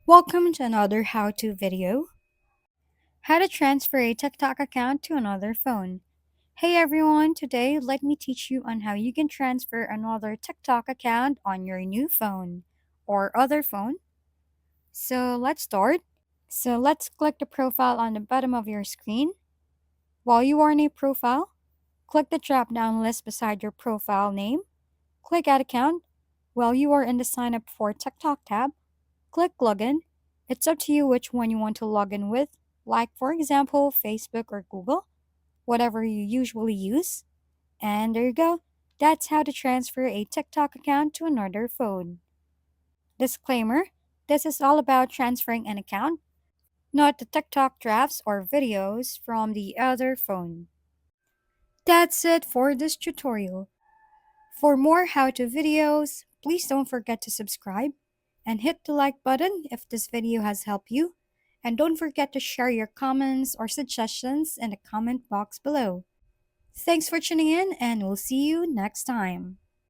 Welcome to another how-to video. How to transfer a TikTok account to another phone. Hey everyone, today let me teach you on how you can transfer another TikTok account on your new phone or other phone. So let's start. So let's click the profile on the bottom of your screen. While you are in a profile, click the drop-down list beside your profile name. Click Add Account. While you are in the Sign Up for TikTok tab, click Login. It's up to you which one you want to log in with, like for example, Facebook or Google, whatever you usually use. And there you go. That's how to transfer a TikTok account to another phone. Disclaimer: this is all about transferring an account, not the TikTok drafts or videos from the other phone. That's it for this tutorial. For more how-to videos, please don't forget to subscribe and hit the like button if this video has helped you. And don't forget to share your comments or suggestions in the comment box below. Thanks for tuning in, and we'll see you next time.